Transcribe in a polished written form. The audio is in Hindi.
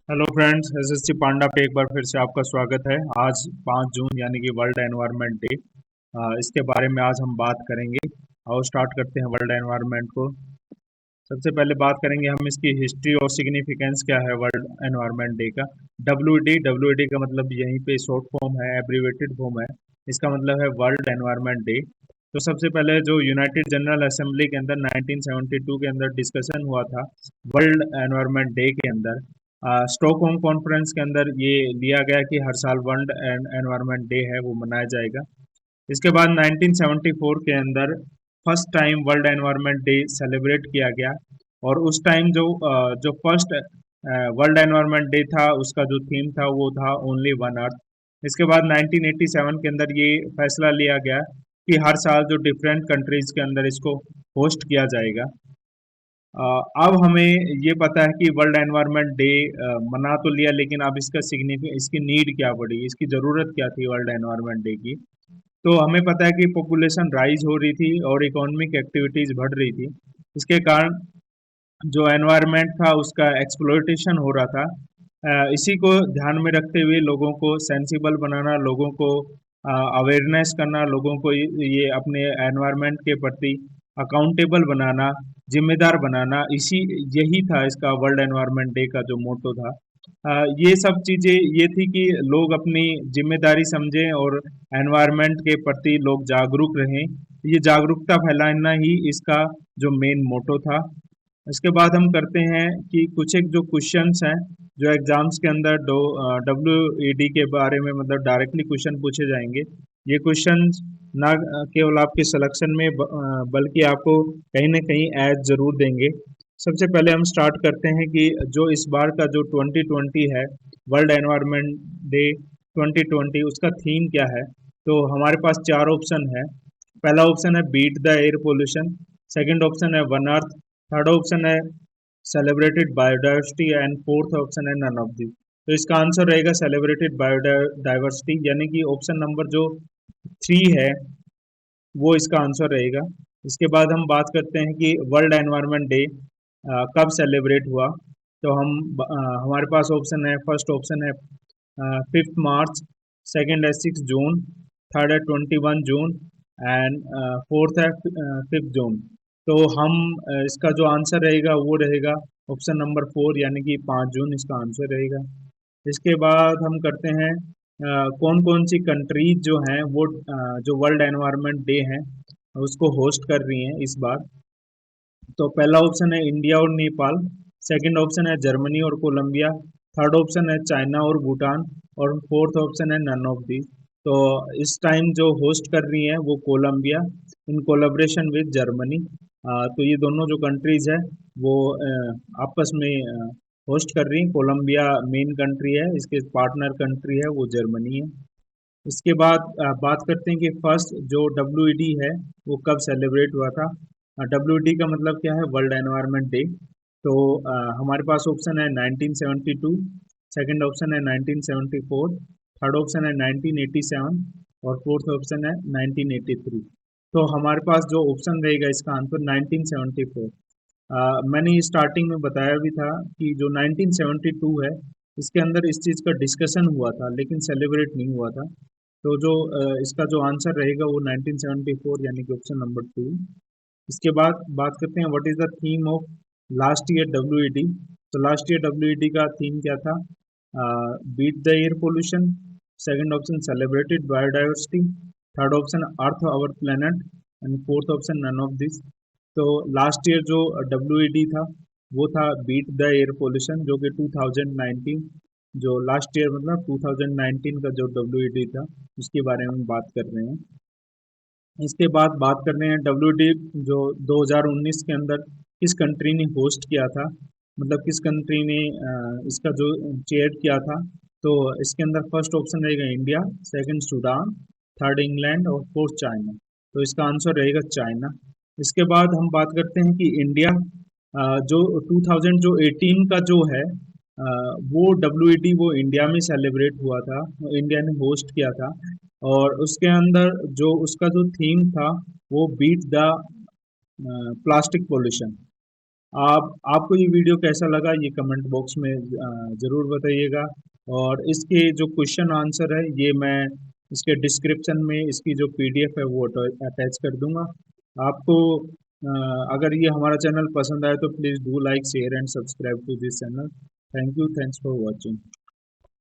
हेलो फ्रेंड्स, एसएससी पांडा पे एक बार फिर से आपका स्वागत है। आज 5 जून यानी कि वर्ल्ड एनवायरनमेंट डे। इसके बारे में आज हम बात करेंगे। और स्टार्ट करते हैं वर्ल्ड एनवायरनमेंट को। सबसे पहले बात करेंगे हम इसकी हिस्ट्री और सिग्निफिकेंस क्या है वर्ल्ड एनवायरनमेंट डे का। डब्ल्यू डी का मतलब यहीं पे शॉर्ट फॉर्म है, एब्रीवेटेड फॉर्म है। इसका मतलब है वर्ल्ड एनवायरनमेंट डे। तो सबसे पहले जो यूनाइटेड जनरल असेंबली के अंदर 1972 के अंदर डिस्कशन हुआ था वर्ल्ड एनवायरनमेंट डे के अंदर, स्टॉकहोम कॉन्फ्रेंस के अंदर ये लिया गया कि हर साल वर्ल्ड एनवायरनमेंट डे है वो मनाया जाएगा। इसके बाद 1974 के अंदर first time world environment day celebrate किया गया। और उस टाइम जो फर्स्ट वर्ल्ड एनवायरनमेंट डे था उसका जो थीम था वो था ओनली वन अर्थ। इसके बाद 1987 के अंदर ये फैसला लिया गया कि हर साल जो डिफरेंट कंट्रीज के अंदर इसको होस्ट किया जाएगा। अब हमें ये पता है कि वर्ल्ड एनवायरनमेंट डे मना तो लिया, लेकिन अब इसका इसकी नीड क्या पड़ी, इसकी ज़रूरत क्या थी वर्ल्ड एनवायरनमेंट डे की। तो हमें पता है कि पॉपुलेशन राइज हो रही थी और इकोनॉमिक एक्टिविटीज़ बढ़ रही थी। इसके कारण जो एनवायरनमेंट था उसका एक्सप्लॉयटेशन हो रहा था। इसी को ध्यान में रखते हुए लोगों को सेंसिबल बनाना, लोगों को अवेयरनेस करना, लोगों को ये अपने एनवायरनमेंट के प्रति अकाउंटेबल बनाना, जिम्मेदार बनाना, इसी यही था इसका वर्ल्ड एनवायरनमेंट डे का जो मोटो था। ये सब चीज़ें ये थी कि लोग अपनी जिम्मेदारी समझें और एनवायरनमेंट के प्रति लोग जागरूक रहें। ये जागरूकता फैलाना ही इसका जो मेन मोटो था। इसके बाद हम करते हैं कि कुछ एक जो क्वेश्चंस हैं जो एग्जाम्स के अंदर डब्ल्यू के बारे में मतलब डायरेक्टली क्वेश्चन पूछे जाएंगे। ये क्वेश्चंस ना केवल आपके सिलेक्शन में बल्कि आपको कहीं ना कहीं एज जरूर देंगे। सबसे पहले हम स्टार्ट करते हैं कि जो इस बार का जो 2020 है वर्ल्ड एनवायरनमेंट डे 2020, उसका थीम क्या है। तो हमारे पास चार ऑप्शन है। पहला ऑप्शन है beat the air pollution, second option है वन अर्थ, थर्ड ऑप्शन है celebrated biodiversity and fourth option है नन ऑफ दी। तो इसका आंसर रहेगा सेलिब्रेटेड बायोडाइवर्सिटी, यानी कि ऑप्शन नंबर जो 3 है वो इसका आंसर रहेगा। इसके बाद हम बात करते हैं कि वर्ल्ड एनवायरनमेंट डे कब सेलिब्रेट हुआ। तो हमारे पास ऑप्शन है, फर्स्ट ऑप्शन है 5 मार्च, सेकंड है 6 जून, थर्ड है 21 जून एंड फोर्थ है 5 जून। तो हम इसका जो आंसर रहेगा वो रहेगा ऑप्शन नंबर 4, यानी कि 5 जून इसका आंसर रहेगा। इसके बाद हम करते हैं कौन कौन सी कंट्रीज जो हैं वो जो वर्ल्ड एनवायरनमेंट डे है उसको होस्ट कर रही हैं इस बार। तो पहला ऑप्शन है इंडिया और नेपाल, सेकंड ऑप्शन है जर्मनी और कोलंबिया, थर्ड ऑप्शन है चाइना और भूटान, और फोर्थ ऑप्शन है नन ऑफ दी। तो इस टाइम जो होस्ट कर रही हैं वो Colombia in collaboration with Germany. तो ये दोनों जो कंट्रीज है वो आपस में होस्ट कर रही हैं। कोलंबिया मेन कंट्री है, इसके पार्टनर कंट्री है वो जर्मनी है। इसके बाद बात करते हैं कि फर्स्ट जो डब्ल्यू है वो कब सेलिब्रेट हुआ था। डब्ल्यू का मतलब क्या है, वर्ल्ड एनवायरनमेंट डे। तो हमारे पास ऑप्शन है 1972, सेकंड ऑप्शन है 1974, थर्ड ऑप्शन है 1987 और फोर्थ ऑप्शन है 1983। तो हमारे पास जो ऑप्शन रहेगा इसका आंसर 1974। मैंने स्टार्टिंग में बताया भी था कि जो 1972 है इसके अंदर इस चीज़ का डिस्कशन हुआ था लेकिन सेलिब्रेट नहीं हुआ था। तो जो इसका जो आंसर रहेगा वो 1974 यानी कि ऑप्शन नंबर 2। इसके बाद बात करते हैं what is the theme of last year W. तो लास्ट ईयर डब्ल्यू का थीम क्या था, beat the air pollution, second option celebrated biodiversity, third option earth our planet and fourth option none of this. तो लास्ट ईयर जो डब्ल्यू था वो था बीट द एयर पोल्यूशन, जो कि 2019 जो लास्ट ईयर मतलब 2019 का जो डब्ल्यू था उसके बारे में बात कर रहे हैं। इसके बाद बात कर रहे हैं डब्ल्यू जो 2019 के अंदर किस कंट्री ने होस्ट किया था, मतलब किस कंट्री ने इसका जो चेयर किया था। तो इसके अंदर फर्स्ट ऑप्शन रहेगा India, second Sudan, third England और फोर्थ चाइना। तो इसका आंसर रहेगा चाइना। इसके बाद हम बात करते हैं कि इंडिया जो 2018 का जो है वो डब्ल्यू वो इंडिया में सेलिब्रेट हुआ था, इंडिया ने होस्ट किया था। और उसके अंदर जो उसका जो थीम था वो बीट द प्लास्टिक पोल्यूशन। आपको ये वीडियो कैसा लगा ये कमेंट बॉक्स में ज़रूर बताइएगा। और इसके जो क्वेश्चन आंसर है ये मैं इसके डिस्क्रिप्शन में इसकी जो पीडीएफ है वो अटैच कर दूंगा। आपको अगर ये हमारा चैनल पसंद आए तो please do like share and subscribe to this channel. Thank you, thanks for watching.